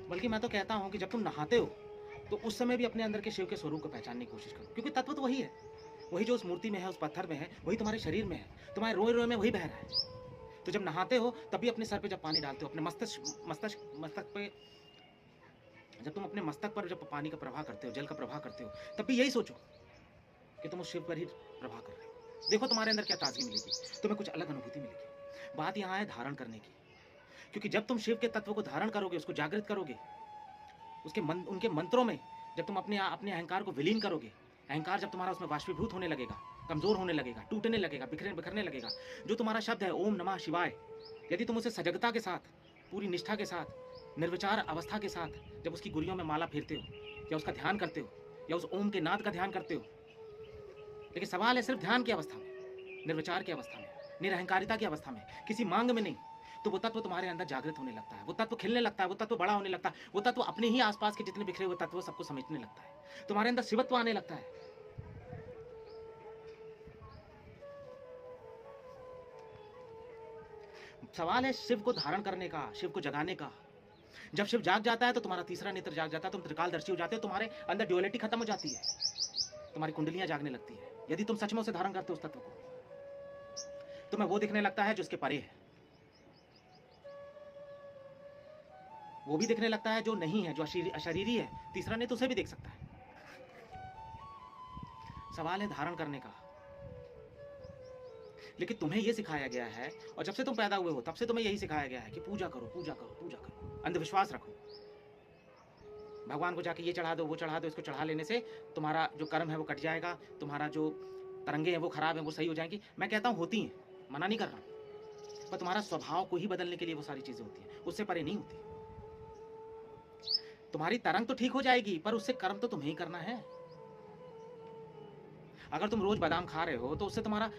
बल्कि मैं तो कहता हूँ कि जब तुम नहाते हो, तो उस समय भी अपने अंदर के शिव के स्वरूप को पहचानने की कोशिश करो, क्योंकि तत्व तो वही है। वही जो उस मूर्ति में है, उस पत्थर में है, वही तुम्हारे शरीर में है, तुम्हारे रोए-रोए में वही बह रहा है। तो जब नहाते हो, तब भी अपने सर पे जब पानी डालते हो, अपने मस्तक पे, जब तुम अपने मस्तक पर जब पानी का प्रवाह करते हो, जल का प्रवाह करते हो, तब भी यही सोचो कि तुम उस शिव पर ही प्रवाह कर रहे हो। देखो तुम्हारे अंदर क्या ताज़गी मिलेगी, तुम्हें कुछ अलग अनुभूति मिलेगी। बात यहाँ है धारण करने की, क्योंकि जब तुम शिव के तत्व को धारण करोगे, उसको जागृत करोगे, उनके मंत्रों में जब तुम अपने अहंकार को विलीन करोगे, अहंकार जब तुम्हारा उसमें बाष्पीभूत होने लगेगा, कमजोर होने लगेगा, टूटने लगेगा, बिखरने लगेगा, जो तुम्हारा शब्द है ओम नमः शिवाय, यदि तुम उसे सजगता के साथ, पूरी निष्ठा के साथ, निर्विचार अवस्था के साथ जब उसकी गुरियों में माला फेरते हो, या उसका ध्यान करते हो, या उस ओम के नाद का ध्यान करते हो, लेकिन सवाल है सिर्फ ध्यान की अवस्था में, निर्विचार की अवस्था में, निरहंकारिता की अवस्था में, किसी मांग में नहीं, तो वो तत्व तुम्हारे अंदर जागृत होने लगता है, वो तत्व खिलने लगता है, वो तत्व बड़ा होने लगता है, वो तत्व अपने ही आसपास के जितने बिखरे हुए तत्व सबको समेटने लगता है, तुम्हारे अंदर शिवत्व आने लगता है। सवाल है शिव को धारण करने का, शिव को जगाने का। जब शिव जाग जाता है तो तुम्हारा तीसरा नेत्र जाग जाता है, तुम त्रिकालदर्शी हो जाते हो, तुम्हारे अंदर ड्युअलिटी खत्म हो जाती है, तुम्हारी कुंडलियां जागने लगती है। यदि तुम सच में उसे धारण करते हो उस तत्व को, तुम्हें वो दिखने लगता है जो उसके परे है, वो भी दिखने लगता है जो नहीं है, जो अशरीरी है, तीसरा नेत्र उसे भी देख सकता है। सवाल है धारण करने का। लेकिन तुम्हें यह सिखाया गया है, और जब से तुम पैदा हुए हो तब से तुम्हें यही सिखाया गया है कि पूजा करो, पूजा करो, पूजा करो, अंधविश्वास रखो, भगवान को जाके ये चढ़ा दो, वो चढ़ा दो, इसको चढ़ा लेने से तुम्हारा जो कर्म है वो कट जाएगा, तुम्हारा जो तरंगे हैं वो खराब है वो सही हो जाएंगी। मैं कहता हूँ होती हैं, मना नहीं कर रहा, पर तुम्हारा स्वभाव को ही बदलने के लिए वो सारी चीजें होती हैं, उससे परे नहीं होती। तुम्हारी तरंग तो ठीक हो जाएगी, पर उससे कर्म तो तुम्हें ही करना है। अगर तुम रोज बादाम खा रहे हो तो उससे तुम्हारा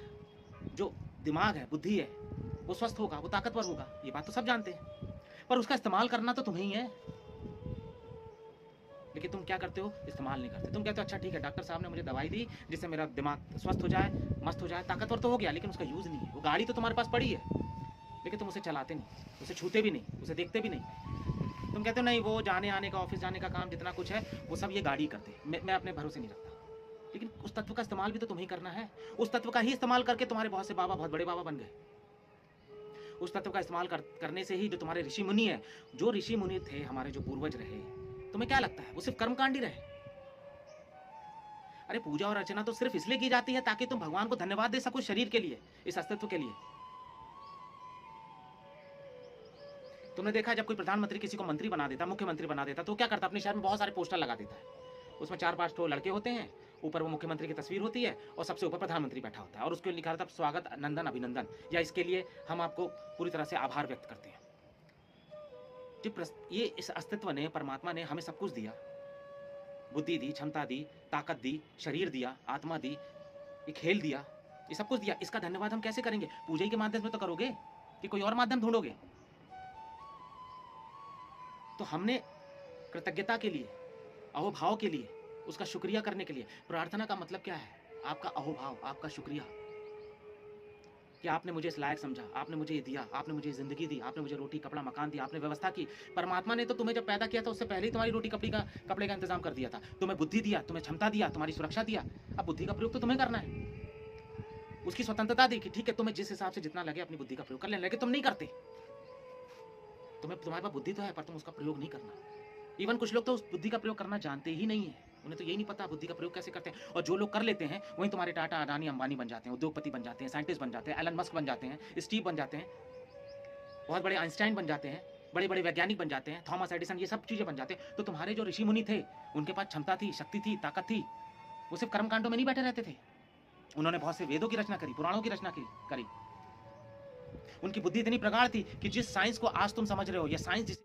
जो दिमाग है, बुद्धि है, वो स्वस्थ होगा, वो ताकतवर होगा, ये बात तो सब जानते हैं, पर उसका इस्तेमाल करना तो तुम्हें ही है। लेकिन तुम क्या करते हो, इस्तेमाल नहीं करते। तुम कहते हो अच्छा ठीक है, डॉक्टर साहब ने मुझे दवाई दी जिससे मेरा दिमाग स्वस्थ हो जाए, मस्त हो जाए, ताकतवर तो हो गया, लेकिन उसका यूज नहीं है। वो गाड़ी तो तुम्हारे पास पड़ी है, लेकिन तुम उसे चलाते नहीं, उसे छूते भी नहीं, उसे देखते भी नहीं। तुम कहते हो नहीं, वो जाने आने का, ऑफिस जाने का काम जितना कुछ है वो सब ये गाड़ी करते, मैं अपने भरोसे नहीं रखता। लेकिन उस तत्व का इस्तेमाल भी तो तुम्हें करना है। उस तत्व का ही इस्तेमाल करके तुम्हारे बहुत से बाबा बहुत बड़े बाबा बन गए। उस तत्व का इस्तेमाल करने से ही जो तुम्हारे ऋषि मुनि है, जो ऋषि मुनि थे, हमारे जो पूर्वज रहे, तुम्हें क्या लगता है वो सिर्फ कर्मकांड ही रहे? अरे पूजा और अर्चना तो सिर्फ इसलिए की जाती है ताकि तुम भगवान को धन्यवाद दे सको शरीर के लिए, इस अस्तित्व के लिए। तुमने देखा जब कोई प्रधानमंत्री किसी को मंत्री बना देता, मुख्यमंत्री बना देता, तो क्या करता, अपने शहर में बहुत सारे पोस्टर लगा देता है, उसमें 4-5 तो लड़के होते हैं, ऊपर वो मुख्यमंत्री की तस्वीर होती है और सबसे ऊपर प्रधानमंत्री बैठा होता है, और उसको लिखा रहता है स्वागत, नंदन, अभिनंदन, या इसके लिए हम आपको पूरी तरह से आभार व्यक्त करते हैं। ये इस अस्तित्व ने, परमात्मा ने हमें सब कुछ दिया, बुद्धि दी, क्षमता दी, ताकत दी, शरीर दिया, आत्मा दी, ये खेल दिया, ये सब कुछ दिया। इसका धन्यवाद हम कैसे करेंगे? पूजा के माध्यम से तो करोगे कि कोई और माध्यम ढूंढोगे? तो हमने कृतज्ञता के लिए, अहोभाव के लिए, उसका शुक्रिया करने के लिए, प्रार्थना का मतलब क्या है? आपका अहोभाव, आपका शुक्रिया कि आपने मुझे इस लायक समझा, आपने मुझे ये दिया, आपने मुझे जिंदगी दी, आपने मुझे रोटी कपड़ा मकान दिया, आपने व्यवस्था की। परमात्मा ने तो तुम्हें जब पैदा किया था उससे पहले ही तुम्हारी रोटी कपड़े का इंतजाम कर दिया था, तुम्हें बुद्धि दिया, तुम्हें क्षमता दिया, तुम्हारी सुरक्षा दिया। अब बुद्धि का प्रयोग तो तुम्हें करना है, उसकी स्वतंत्रता दी कि ठीक है तुम्हें जिस हिसाब से जितना लगे अपनी बुद्धि का प्रयोग कर लेना, लेकिन तुम नहीं करते। तुम्हारे पास बुद्धि तो है पर तुम उसका प्रयोग नहीं करना। इवन कुछ लोग तो उस बुद्धि का प्रयोग करना जानते ही नहीं है, उन्हें तो यही नहीं पता बुद्धि का प्रयोग कैसे करते हैं। और जो लोग कर लेते हैं वहीं तुम्हारे टाटा, अडानी, अंबानी बन जाते हैं, उद्योगपति बन जाते हैं, साइंटिस्ट बन जाते हैं, एलन मस्क बन जाते हैं, स्टीव बन जाते हैं, बहुत बड़े आइंस्टाइन बन जाते हैं, बड़े बड़े वैज्ञानिक बन जाते हैं, थॉमस एडिसन, ये सब चीजें बन जाते हैं। तो तुम्हारे जो ऋषि मुनि थे, उनके पास क्षमता थी, शक्ति थी, ताकत थी, वो सिर्फ कर्मकांडों में नहीं बैठे रहते थे। उन्होंने बहुत से वेदों की रचना करी, पुराणों की रचना करी। उनकी बुद्धि इतनी प्रगाढ़ थी कि जिस साइंस को आज तुम समझ रहे हो, यह साइंस